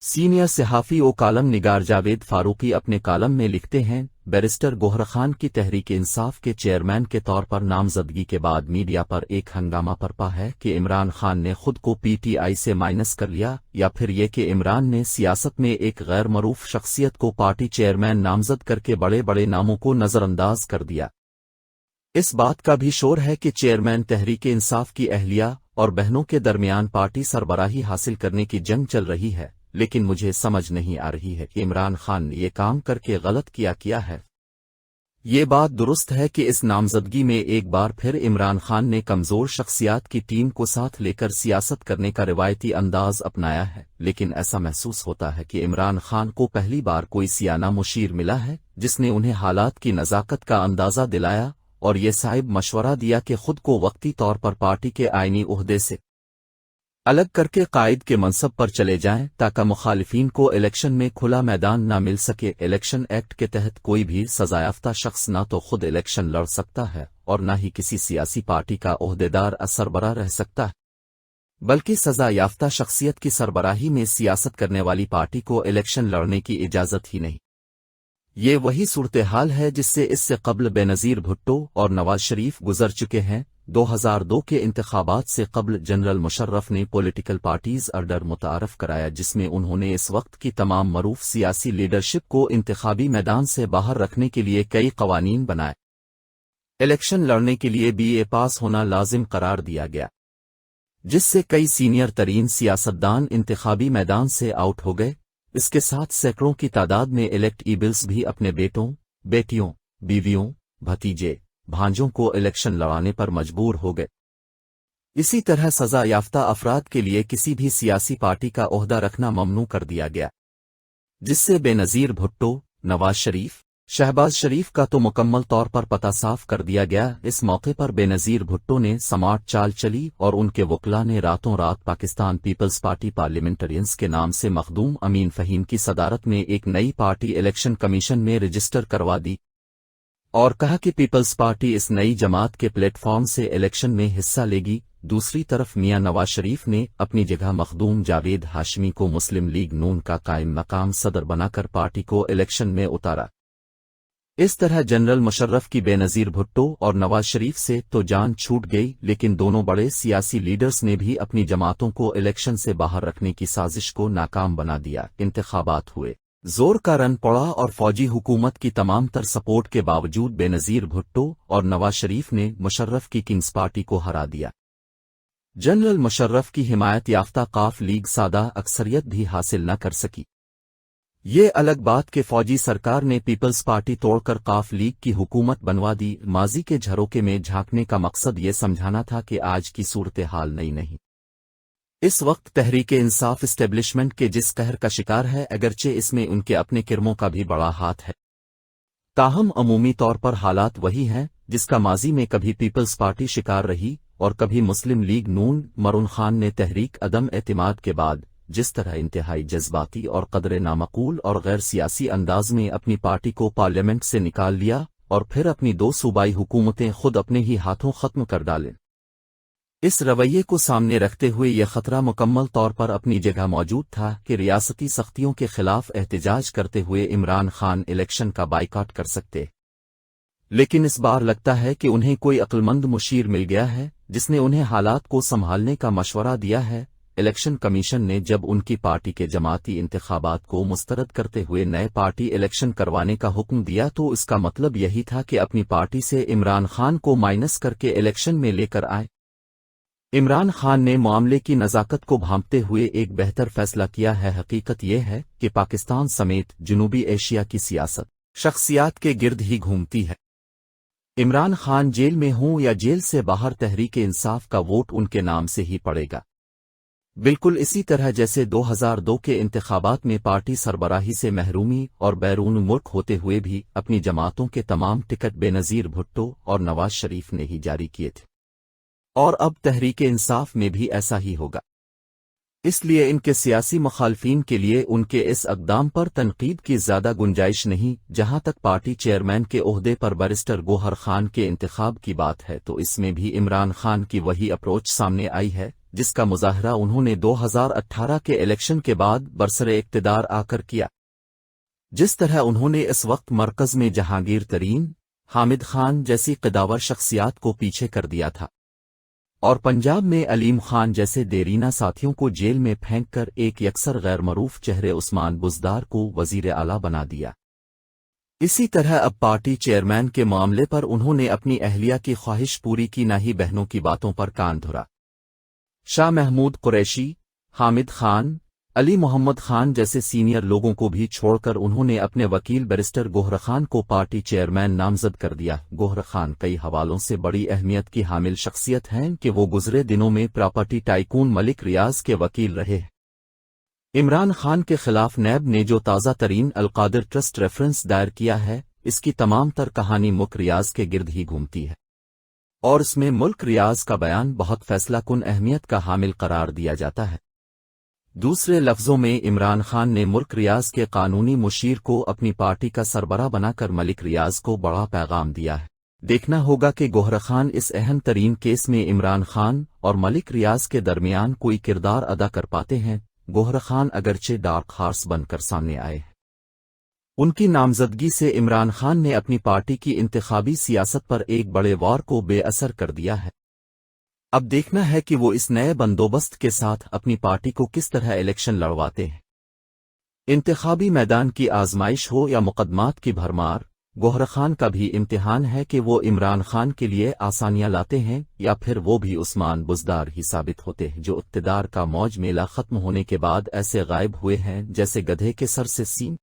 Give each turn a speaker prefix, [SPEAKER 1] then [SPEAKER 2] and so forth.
[SPEAKER 1] Senior सहाफ़ी ओ कालम निगार जावेद फारूकी अपने कालम में लिखते हैं, बैरिस्टर गोहर खान की तहरीक इंसाफ के चेयरमैन के तौर पर नामजदगी के बाद मीडिया पर एक हंगामा बरपा है कि इमरान खान ने खुद को पीटीआई से माइनस कर लिया, या फिर ये कि इमरान ने सियासत में एक गैर मरूफ शख्सियत को पार्टी चेयरमैन नामजद करके बड़े बड़े नामों को नज़रअंदाज कर दिया। इस बात का भी शोर है कि चेयरमैन तहरीक इंसाफ की अहलिया और बहनों के दरमियान पार्टी सरबराही हासिल करने की जंग चल रही है, लेकिन मुझे समझ नहीं आ रही है कि इमरान खान ने ये काम करके गलत किया है। ये बात दुरुस्त है कि इस नामजदगी में एक बार फिर इमरान खान ने कमजोर शख्सियात की टीम को साथ लेकर सियासत करने का रिवायती अंदाज अपनाया है, लेकिन ऐसा महसूस होता है कि इमरान खान को पहली बार कोई सियाना मुशीर मिला है जिसने उन्हें हालात की नज़ाकत का अंदाजा दिलाया और ये साहिब मशवरा दिया कि खुद को वक्ती तौर पर पार्टी के आईनी ओहदे से अलग करके कायद के मनसब पर चले जाएं ताकि मुखालिफिन को इलेक्शन में खुला मैदान न मिल सके। इलेक्शन एक्ट के तहत कोई भी सजायाफ्ता शख्स न तो खुद इलेक्शन लड़ सकता है और न ही किसी सियासी पार्टी का ओहदेदार सरबराह रह सकता है, बल्कि सजा याफ्ता शख्सियत की सरबराही में सियासत करने वाली पार्टी को इलेक्शन लड़ने की इजाज़त ही नहीं। ये वही सूरत हाल है जिससे इससे कबल बेनज़ीर भुट्टो और नवाज शरीफ गुजर चुके हैं। 2002 के इंतखाबात से कबल जनरल मुशर्रफ ने पॉलिटिकल पार्टीज ऑर्डर मुतारफ कराया, जिसमें उन्होंने इस वक्त की तमाम मरूफ सियासी लीडरशिप को इंतखाबी मैदान से बाहर रखने के लिए कई कवानीन बनाए। इलेक्शन लड़ने के लिए BA पास होना लाजिम करार दिया गया, जिससे कई सीनियर तरीन सियासतदान इंतखाबी मैदान से आउट हो गए। इसके साथ सैकड़ों की तादाद में इलेक्टेबल्स भी अपने बेटों, बेटियों, बीवियों, भतीजे, भांजों को इलेक्शन लड़ाने पर मजबूर हो गए। इसी तरह सजा याफ्ता अफराद के लिए किसी भी सियासी पार्टी का ओहदा रखना ममनू कर दिया गया, जिससे बेनज़ीर भुट्टो, नवाज शरीफ, शहबाज शरीफ का तो मुकम्मल तौर पर पता साफ कर दिया गया। इस मौके पर बेनज़ीर भुट्टो ने स्मार्ट चाल चली और उनके वकला ने रातों रात पाकिस्तान पीपल्स पार्टी पार्लियामेंटेरियंस के नाम से मखदूम अमीन फ़हीम की सदारत में एक नई पार्टी इलेक्शन कमीशन में रजिस्टर करवा दी और कहा कि पीपल्स पार्टी इस नई जमात के प्लेटफॉर्म से इलेक्शन में हिस्सा लेगी। दूसरी तरफ मियां नवाज शरीफ ने अपनी जगह मखदूम जावेद हाशमी को मुस्लिम लीग नून का कायम मकाम सदर बनाकर पार्टी को इलेक्शन में उतारा। इस तरह जनरल मुशर्रफ की बेनज़ीर भुट्टो और नवाज शरीफ से तो जान छूट गई, लेकिन दोनों बड़े सियासी लीडर्स ने भी अपनी जमातों को इलेक्शन से बाहर रखने की साजिश को नाकाम बना दिया। इंतखाबात हुए, जोर का रन पड़ा और फौजी हुकूमत की तमाम तर सपोर्ट के बावजूद बेनज़ीर भुट्टो और नवाज शरीफ ने मुशर्रफ की किंग्स पार्टी को हरा दिया। जनरल मुशर्रफ की हिमायत याफ्ता काफ लीग सादा अक्सरियत भी हासिल न कर सकी। ये अलग बात कि फौजी सरकार ने पीपल्स पार्टी तोड़कर काफ लीग की हुकूमत बनवा दी। माजी के झरोके में झांकने का मकसद ये समझाना था कि आज की सूरत हाल नई नहीं। इस वक्त तहरीक इंसाफ इस्टेब्लिशमेंट के जिस कहर का शिकार है, अगरचे इसमें उनके अपने किरमों का भी बड़ा हाथ है, ताहम अमूमी तौर पर हालात वही हैं जिसका माजी में कभी पीपल्स पार्टी शिकार रही और कभी मुस्लिम लीग नून। मरून खान ने तहरीक अदम एतमाद के बाद जिस तरह इंतहाई जज्बाती और कदरे नामकूल और गैर सियासी अंदाज में अपनी पार्टी को पार्लियामेंट से निकाल लिया और फिर अपनी 2 सूबाई हुकूमतें खुद अपने ही हाथों खत्म कर डालें, इस रवैये को सामने रखते हुए यह खतरा मुकम्मल तौर पर अपनी जगह मौजूद था कि रियासती सख्तियों के खिलाफ एहतजाज करते हुए इमरान खान इलेक्शन का बाइकाट कर सकते। लेकिन इस बार लगता है कि उन्हें कोई अक्लमंद मुशीर मिल गया है जिसने उन्हें हालात को संभालने का मशवरा दिया है। इलेक्शन कमीशन ने जब उनकी पार्टी के जमाती इंतखाबात को मुस्तरद करते हुए नए पार्टी इलेक्शन करवाने का हुक्म दिया तो इसका मतलब यही था कि अपनी पार्टी से इमरान खान को माइनस करके इलेक्शन में लेकर आए। इमरान खान ने मामले की नज़ाकत को भांपते हुए एक बेहतर फैसला किया है। हकीकत यह है कि पाकिस्तान समेत जनूबी एशिया की सियासत शख्सियात के गिर्द ही घूमती है। इमरान खान जेल में हों या जेल से बाहर, तहरीक इंसाफ का वोट उनके नाम से ही पड़ेगा। बिल्कुल इसी तरह जैसे 2002 के इंतखाबात में पार्टी सरबराही से महरूमी और बैरून मुल्क होते हुए भी अपनी जमातों के तमाम टिकट बेनज़ीर भुट्टो और नवाज शरीफ ने ही जारी किए थे, और अब तहरीक इंसाफ में भी ऐसा ही होगा। اس لیے ان کے سیاسی مخالفین کے لیے ان کے اس اقدام پر تنقید کی زیادہ گنجائش نہیں۔ جہاں تک پارٹی چیئرمین کے عہدے پر بیرسٹر گوہر خان کے انتخاب کی بات ہے تو اس میں بھی عمران خان کی وہی اپروچ سامنے آئی ہے جس کا مظاہرہ انہوں نے 2018 کے الیکشن کے بعد برسر اقتدار آ کر کیا۔ جس طرح انہوں نے اس وقت مرکز میں جہانگیر ترین، حامد خان جیسی قداور شخصیات کو پیچھے کر دیا تھا اور پنجاب میں علیم خان جیسے دیرینہ ساتھیوں کو جیل میں پھینک کر ایک یکسر غیر معروف چہرے عثمان بزدار کو وزیر اعلیٰ بنا دیا۔ اسی طرح اب پارٹی چیئرمین کے معاملے پر انہوں نے اپنی اہلیہ کی خواہش پوری کی، نہ ہی بہنوں کی باتوں پر کان دھرا۔ شاہ محمود قریشی، حامد خان، علی محمد خان جیسے سینئر لوگوں کو بھی چھوڑ کر انہوں نے اپنے وکیل بیرسٹر گوہر خان کو پارٹی چیئرمین نامزد کر دیا۔ گوہر خان کئی حوالوں سے بڑی اہمیت کی حامل شخصیت ہیں کہ وہ گزرے دنوں میں پراپرٹی ٹائکون ملک ریاض کے وکیل رہے۔ عمران خان کے خلاف نیب نے جو تازہ ترین القادر ٹرسٹ ریفرنس دائر کیا ہے، اس کی تمام تر کہانی ملک ریاض کے گرد ہی گھومتی ہے اور اس میں ملک ریاض کا بیان بہت فیصلہ کن اہمیت کا حامل قرار دیا جاتا ہے۔ دوسرے لفظوں میں عمران خان نے ملک ریاض کے قانونی مشیر کو اپنی پارٹی کا سربراہ بنا کر ملک ریاض کو بڑا پیغام دیا ہے۔ دیکھنا ہوگا کہ گوہر خان اس اہم ترین کیس میں عمران خان اور ملک ریاض کے درمیان کوئی کردار ادا کر پاتے ہیں۔ گوہر خان اگرچہ ڈارک ہارس بن کر سامنے آئے ہیں، ان کی نامزدگی سے عمران خان نے اپنی پارٹی کی انتخابی سیاست پر ایک بڑے وار کو بے اثر کر دیا ہے۔ اب دیکھنا ہے کہ وہ اس نئے بندوبست کے ساتھ اپنی پارٹی کو کس طرح الیکشن لڑواتے ہیں۔ انتخابی میدان کی آزمائش ہو یا مقدمات کی بھرمار، گوہر خان کا بھی امتحان ہے کہ وہ عمران خان کے لیے آسانیاں لاتے ہیں یا پھر وہ بھی عثمان بزدار ہی ثابت ہوتے ہیں جو اقتدار کا موج میلہ ختم ہونے کے بعد ایسے غائب ہوئے ہیں جیسے گدھے کے سر سے سیم۔